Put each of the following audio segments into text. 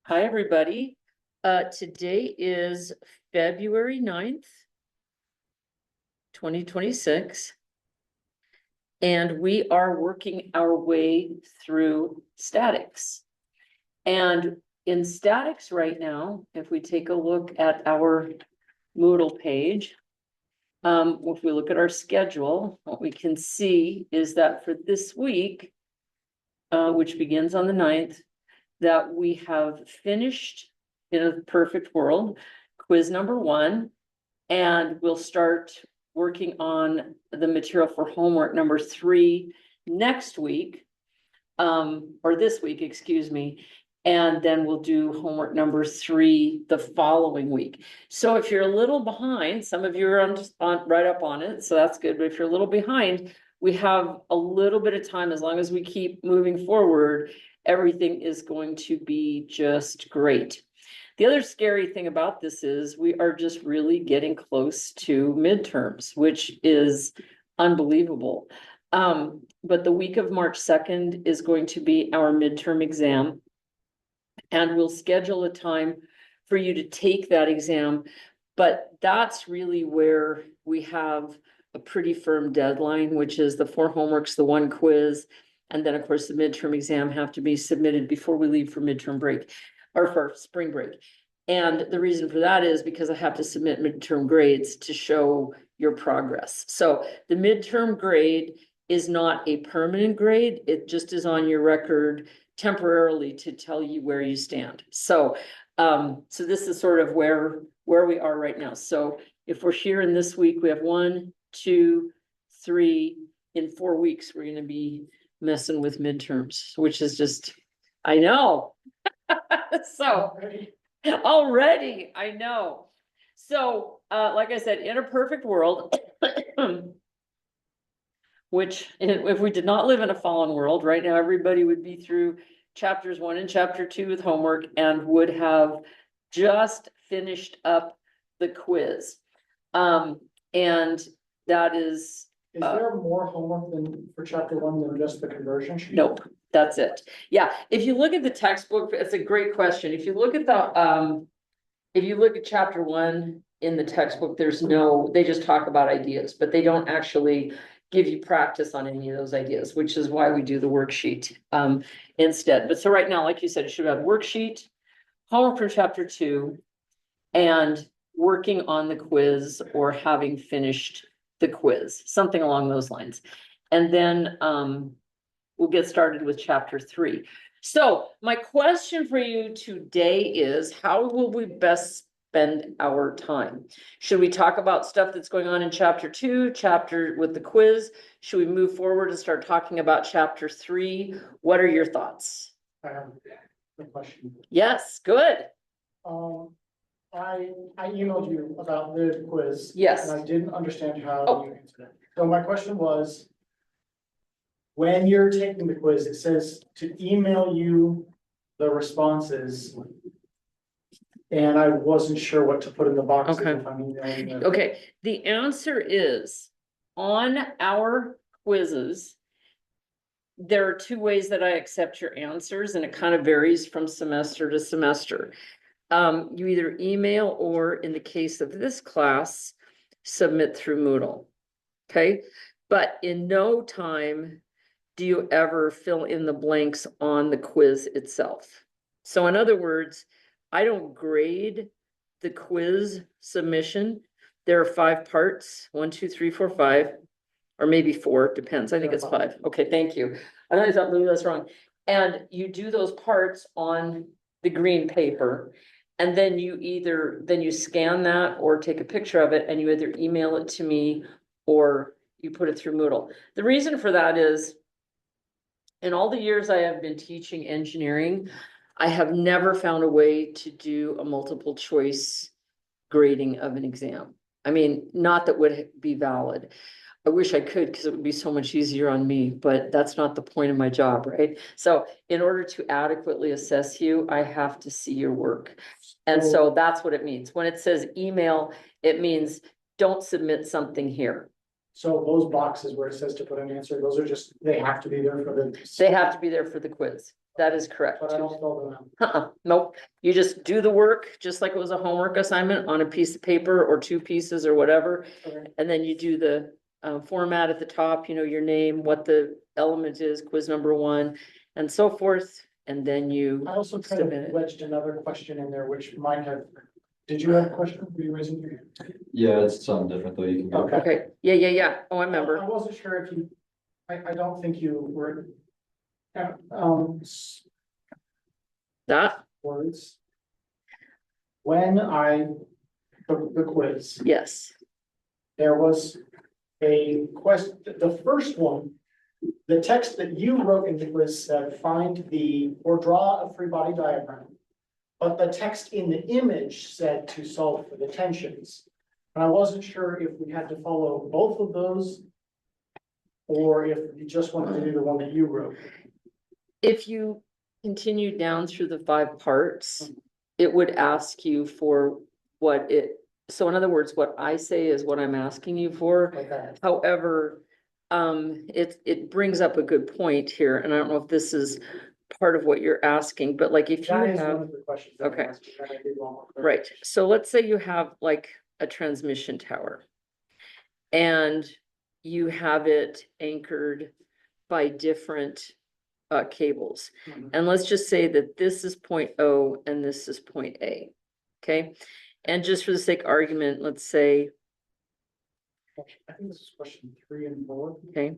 Hi, everybody. Today is February 9th, 2026. And we are working our way through statics. And in statics right now, if we take a look at our Moodle page, if we look at our schedule, what we can see is that for this week, which begins on the 9th, that we have finished in a perfect world, quiz number 1, and we'll start working on the material for homework number 3 next week, or this week, excuse me. And then we'll do homework number 3 the following week. So if you're a little behind, some of you are on right up on it, so that's good. But if you're a little behind, we have a little bit of time. As long as we keep moving forward, everything is going to be just great. The other scary thing about this is we are just really getting close to midterms, which is unbelievable. But the week of March 2nd is going to be our midterm exam. And we'll schedule a time for you to take that exam. But that's really where we have a pretty firm deadline, which is the 4 homeworks, the 1 quiz. And then, of course, the midterm exam have to be submitted before we leave for midterm break or for spring break. And the reason for that is because I have to submit midterm grades to show your progress. So the midterm grade is not a permanent grade. It just is on your record temporarily to tell you where you stand. So this is sort of where we are right now. So if we're here in this week, we have 1, 2, 3, in 4 weeks, we're going to be messing with midterms, which is just, I know. So already, I know. So like I said, in a perfect world, which if we did not live in a fallen world, right now, everybody would be through chapters 1 and chapter 2 with homework and would have just finished up the quiz. And that is. Is there more homework than for chapter 1 than just the conversion sheet? Nope, that's it. Yeah, if you look at the textbook, it's a great question. If you look at the, if you look at chapter 1 in the textbook, they just talk about ideas, but they don't actually give you practice on any of those ideas, which is why we do the worksheet instead. But so right now, like you said, you should have worksheet, homework from chapter 2, and working on the quiz or having finished the quiz, something along those lines. And then we'll get started with chapter 3. So my question for you today is, how will we best spend our time? Should we talk about stuff that's going on in chapter 2, chapter with the quiz? Should we move forward and start talking about chapter 3? What are your thoughts? I have a question. Yes, good. I emailed you about the quiz. Yes. And I didn't understand how you answered it. So my question was, when you're taking the quiz, it says to email you the responses. And I wasn't sure what to put in the box. Okay. If I'm emailing them. Okay, the answer is on our quizzes, there are 2 ways that I accept your answers, and it kind of varies from semester to semester. You either email or, in the case of this class, submit through Moodle. Okay, but in no time do you ever fill in the blanks on the quiz itself. So in other words, I don't grade the quiz submission. There are 5 parts, 1, 2, 3, 4, 5, or maybe 4, depends. I think it's 5. Okay, thank you. I thought maybe that's wrong. And you do those parts on the green paper. And then you scan that or take a picture of it and you either email it to me or you put it through Moodle. The reason for that is, in all the years I have been teaching engineering, I have never found a way to do a multiple choice grading of an exam. I mean, not that would be valid. I wish I could, because it would be so much easier on me, but that's not the point of my job, right? So in order to adequately assess you, I have to see your work. And so that's what it means. When it says email, it means don't submit something here. So those boxes where it says to put an answer, those are just, they have to be there for the. They have to be there for the quiz. That is correct. But I don't spell them out. Nope, you just do the work, just like it was a homework assignment on a piece of paper or two pieces or whatever. Okay. And then you do the format at the top, you know, your name, what the element is, quiz number 1, and so forth. And then you, I also kind Submit of it. wedged another question in there, which might have, did you have a question? Were you raising your hand? Yeah, it's something different though, you can go. Okay. okay, yeah. Oh, I I remember. wasn't sure if you, I don't think you were. That, Words. When I took the quiz, yes, there was a question, the first one. The text that you wrote in the quiz said, find the, or draw a free body diagram. But the text in the image said to solve for the tensions. And I wasn't sure if we had to follow both of those. Or if you just wanted to do the one that you wrote. if you continue down through the 5 parts, it would ask you for what it, so in other words, what I say is what I'm asking you for. Like that. However, it brings up a good point here, and I don't know if this is part of what you're asking, but like if you That is one have, of the questions. that I okay. asked you that I did want more right, clarification. so let's say you have like a transmission tower. And you have it anchored by different cables. Mhm. And let's just say that this is point O and this is point A, okay? And just for the sake of argument, let's say, I think this is question 3 and 4. okay,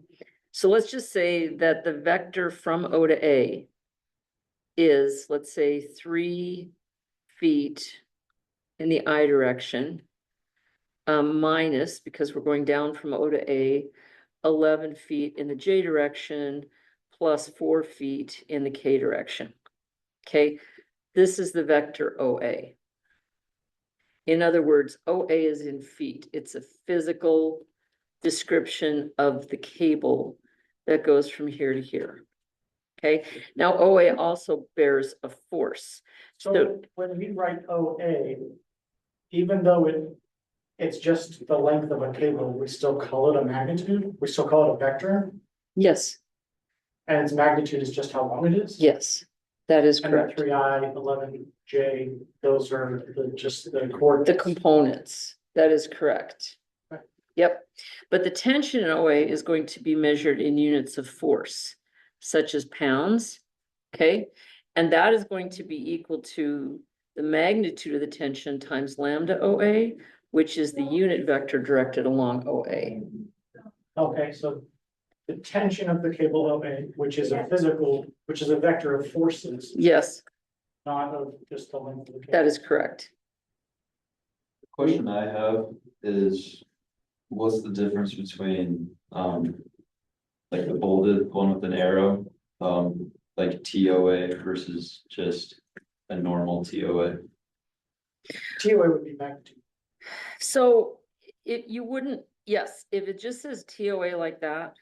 so let's just say that the vector from O to A is, let's say, 3 feet in the I direction, minus, because we're going down from O to A, 11 feet in the J direction, plus 4 feet in the K direction. Okay, this is the vector OA. In other words, OA is in feet. It's a physical description of the cable that goes from here to here. Okay, now OA also bears a force. So when we write OA, even though it's just the length of a cable, we still call it a magnitude, we still call it a vector, Yes, and its magnitude is just how long it is? yes, that is And the correct. 3I, 11J, those are just the The coordinates. components, that is correct. Right. Yep, but the tension in OA is going to be measured in units of force, such as pounds, okay? And that is going to be equal to the magnitude of the tension times lambda OA, which is the unit vector directed along OA. Okay, so the tension of the cable OA, which is a physical, which is a vector of forces, Yes, not of just the length of the cable. that is correct. The question I have is, what's the difference between, like the bolded one with an arrow, like TOA versus just a normal TOA? TOA would be magnitude. So you wouldn't, yes, if it just says TOA like that,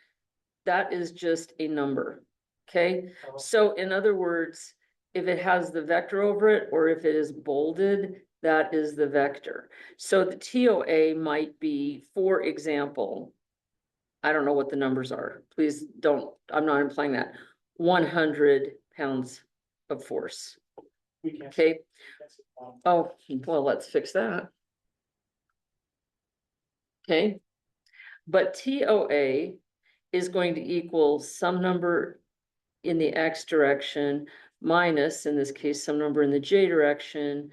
that is just a number, okay? So in other words, if it has the vector over it, or if it is bolded, that is the vector. So the TOA might be, for example, I don't know what the numbers are. Please don't, I'm not implying that. 100 pounds of force, We can't. okay? That's Oh, well, let's fix that. Okay, but TOA is going to equal some number in the X direction minus, in this case, some number in the J direction,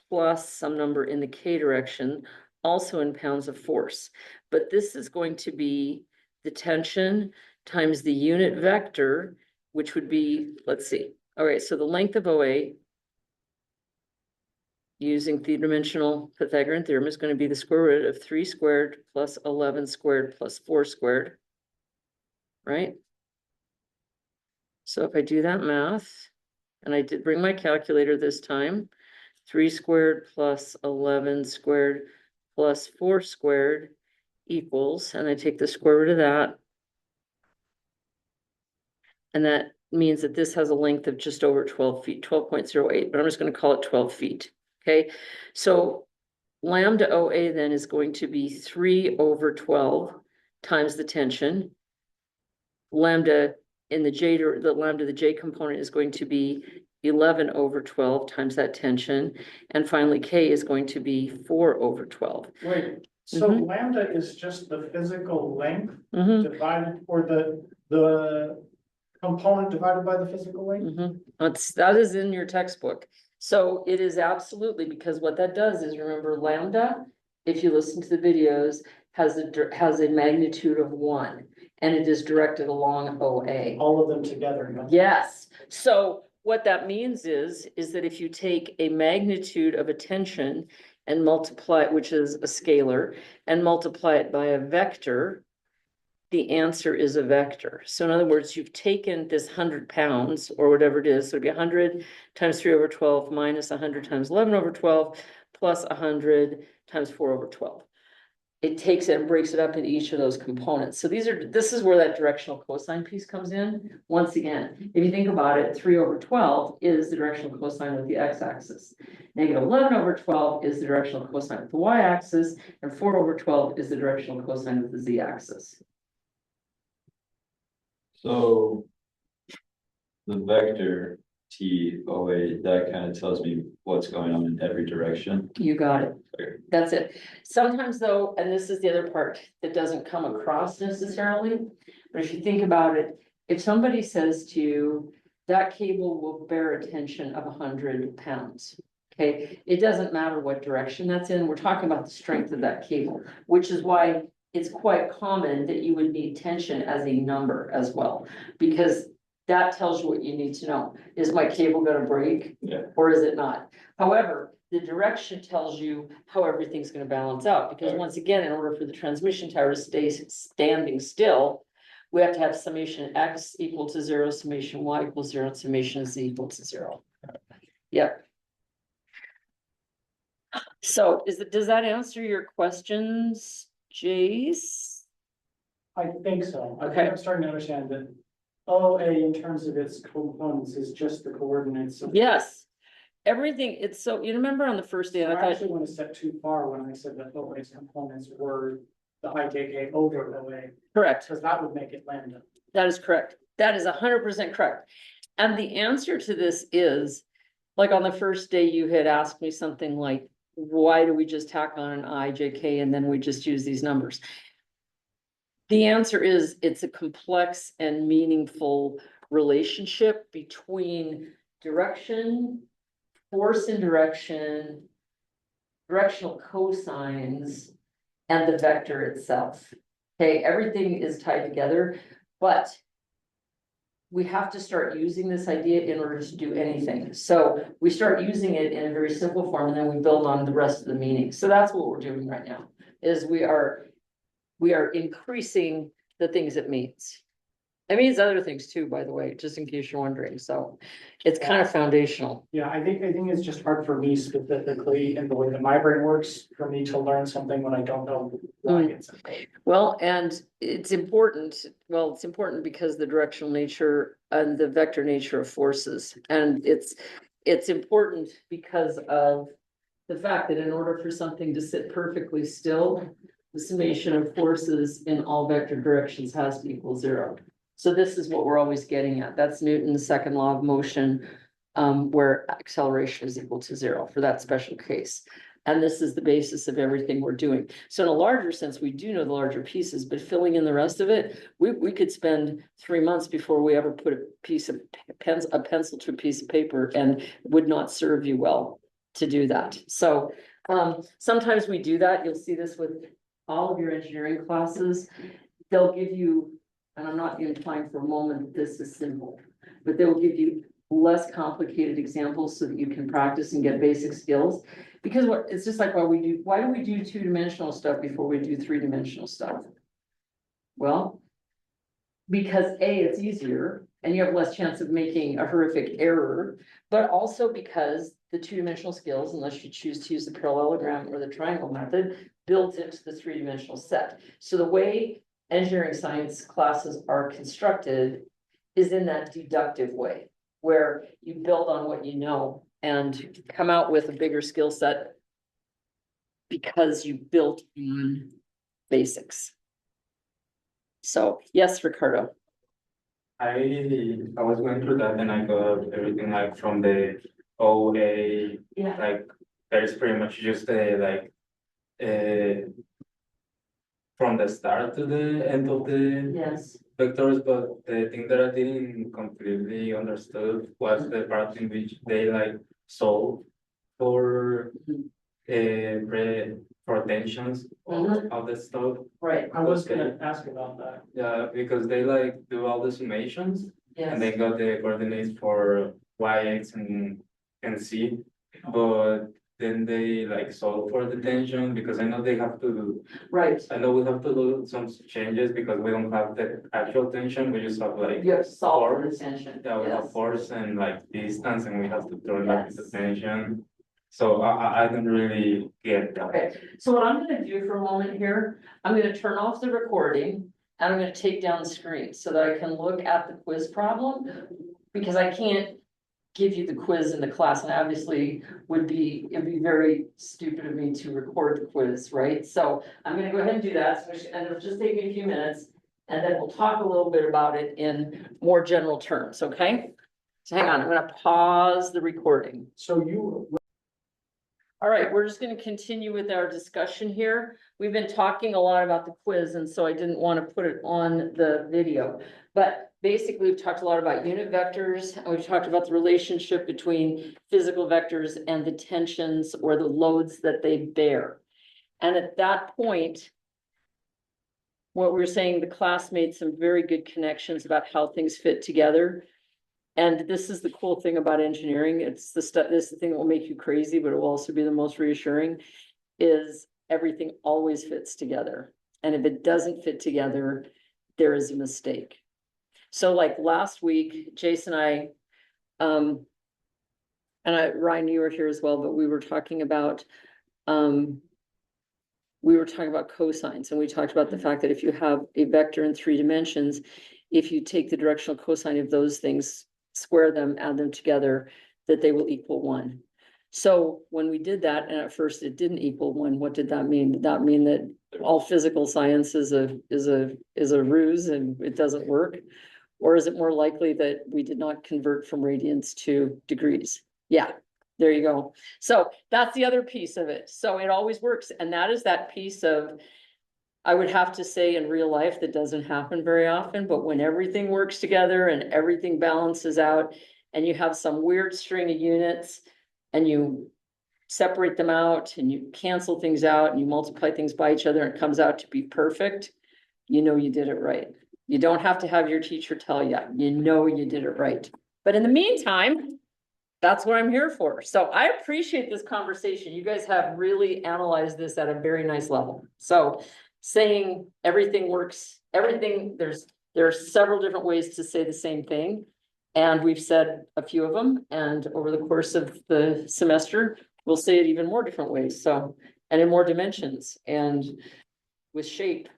plus some number in the K direction, also in pounds of force. But this is going to be the tension times the unit vector, which would be, let's see. All right, so the length of OA using three-dimensional Pythagorean theorem is going to be the square root of 3 squared plus 11 squared plus 4 squared. Right? So if I do that math, and I did bring my calculator this time, 3 squared plus 11 squared plus 4 squared equals, and I take the square root of that. And that means that this has a length of just over 12 feet, 12.08, but I'm just going to call it 12 feet. Okay, so lambda OA then is going to be 3 over 12 times the tension. Lambda in the J, the lambda, the J component is going to be 11/12 times that tension. And finally, K is going to be 4/12. Wait, so Mhm. lambda is just the physical length Mhm, divided, or the component divided by the physical length? mhm. That is in your textbook. So it is absolutely, because what that does is, remember lambda, if you listen to the videos, has a magnitude of 1, and it is directed along OA. All of them together, no? Yes, so what that means is that if you take a magnitude of a tension and multiply it, which is a scalar, and multiply it by a vector, the answer is a vector. So in other words, you've taken this 100 pounds or whatever it is, so it'd be 100 times 3/12 minus 100 times 11/12 plus 100 times 4/12. It takes it and breaks it up into each of those components. So this is where that directional cosine piece comes in. Once again, if you think about it, 3/12 is the directional cosine with the x-axis. -11/12 is the directional cosine with the y-axis, and 4/12 is the directional cosine with the z-axis. So. The vector TOA, that kind of tells me what's going on in every direction. You got it. Okay. That's it. Sometimes though, and this is the other part that doesn't come across necessarily, but if you think about it, if somebody says to you, that cable will bear a tension of 100 pounds. Okay, it doesn't matter what direction that's in. We're talking about the strength of that cable, which is why it's quite common that you would need tension as a number as well, because that tells you what you need to know. Is my cable gonna break? Yeah. Or is it not? However, the direction tells you how everything's gonna balance out, because once again, in order for the transmission tower to stay standing still, we have to have summation x equal to 0, summation y equals 0, and summation z equal to 0. Yep. So does that answer your questions, Jace? I think so. I Okay. think I'm starting to understand that OA in terms of its components is just the coordinates. of- Yes. Everything, it's so, you remember on the first day, So and I I thought, actually went a step too far when I said that OA's components were the IJK over OA, correct. because that would make it lambda. That is correct. That is 100% correct. And the answer to this is, like on the first day, you had asked me something like, why do we just tack on an IJK and then we just use these numbers? The answer is, it's a complex and meaningful relationship between direction, force and direction, directional cosines, and the vector itself. Okay, everything is tied together, but we have to start using this idea in order to do anything. So we start using it in a very simple form, and then we build on the rest of the meaning. So that's what we're doing right now, is we are increasing the things it means. It means other things too, by the way, just in case you're wondering. So it's kind of foundational. Yeah, I think it's just hard for me specifically in the way that my brain works, for me to learn something when I don't know why it's important. Well, and it's important, it's important because the directional nature and the vector nature of forces. And it's important because of the fact that in order for something to sit perfectly still, the summation of forces in all vector directions has to equal 0. So this is what we're always getting at. That's Newton's second law of motion, where acceleration is equal to 0 for that special case. And this is the basis of everything we're doing. So in a larger sense, we do know the larger pieces, but filling in the rest of it, we could spend 3 months before we ever put a pencil to a piece of paper, and would not serve you well to do that. So sometimes we do that. You'll see this with all of your engineering classes. They'll give you, and I'm not implying for a moment that this is simple, but they will give you less complicated examples so that you can practice and get basic skills. Because it's just like why do we do 2-dimensional stuff before we do 3-dimensional stuff? Well, because A, it's easier and you have less chance of making a horrific error, but also because the 2-dimensional skills, unless you choose to use the parallelogram or the triangle method, built into the 3-dimensional set. So the way engineering science classes are constructed is in that deductive way, where you build on what you know and come out with a bigger skill set because you built on basics. So yes, Ricardo. I was going through that and I got everything like from the OA, Yeah. like there's pretty much just from the start to the end of the Yes. vectors, but the thing that I didn't completely understood was the part in which they like solve for for tensions of the stuff. Right, I was gonna ask about that. Yeah, because they like do all the summations and they yes, got the coordinates for y, x, and z. But then they like solve for the tension because I know they have to, right. I know we have to do some changes because we don't have the actual tension, we just have like. You have to solve for Force. the tension. Yeah, we have Yes. force and like distance and we have to turn that into Yes. tension. So I don't really get that. Okay, so what I'm gonna do for a moment here, I'm gonna turn off the recording. And I'm gonna take down the screen so that I can look at the quiz problem. Because I can't give you the quiz in the class and obviously it'd be very stupid of me to record the quiz, right? So I'm gonna go ahead and do that, and it'll just take me a few minutes. And then we'll talk a little bit about it in more general terms, okay? So hang on, I'm gonna pause the recording. So you, All right, we're just gonna continue with our discussion here. We've been talking a lot about the quiz, and so I didn't want to put it on the video. But basically, we've talked a lot about unit vectors, and we've talked about the relationship between physical vectors and the tensions or the loads that they bear. And at that point, what we were saying, the class made some very good connections about how things fit together. And this is the cool thing about engineering. It's the stuff, this is the thing that will make you crazy, but it will also be the most reassuring, is everything always fits together. And if it doesn't fit together, there is a mistake. So like last week, Jason and Ryan, you were here as well, but we were talking about cosines, and we talked about the fact that if you have a vector in 3 dimensions, if you take the directional cosine of those things, square them, add them together, that they will equal 1. So when we did that, and at first it didn't equal 1, what did that mean? Did that mean that all physical science is a ruse and it doesn't work? Or is it more likely that we did not convert from radians to degrees? Yeah, there you go. So that's the other piece of it. So it always works. And that is that piece of, I would have to say in real life, that doesn't happen very often, but when everything works together and everything balances out and you have some weird string of units and you separate them out and you cancel things out and you multiply things by each other and it comes out to be perfect, you know you did it right. You don't have to have your teacher tell you, you know you did it right. But in the meantime, that's what I'm here for. So I appreciate this conversation. You guys have really analyzed this at a very nice level. So saying everything works, there are several different ways to say the same thing. And we've said a few of them, and over the course of the semester, we'll say it even more different ways. So, and in more dimensions and with shape.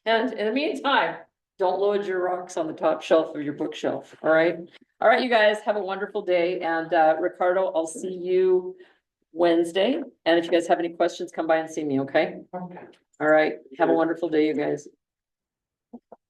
And in the meantime, don't load your rocks on the top shelf of your bookshelf. All right. All right, you guys have a wonderful day. And Ricardo, I'll see you Wednesday. And if you guys have any questions, come by and see me. Okay. okay. All right. Have a wonderful day, you guys.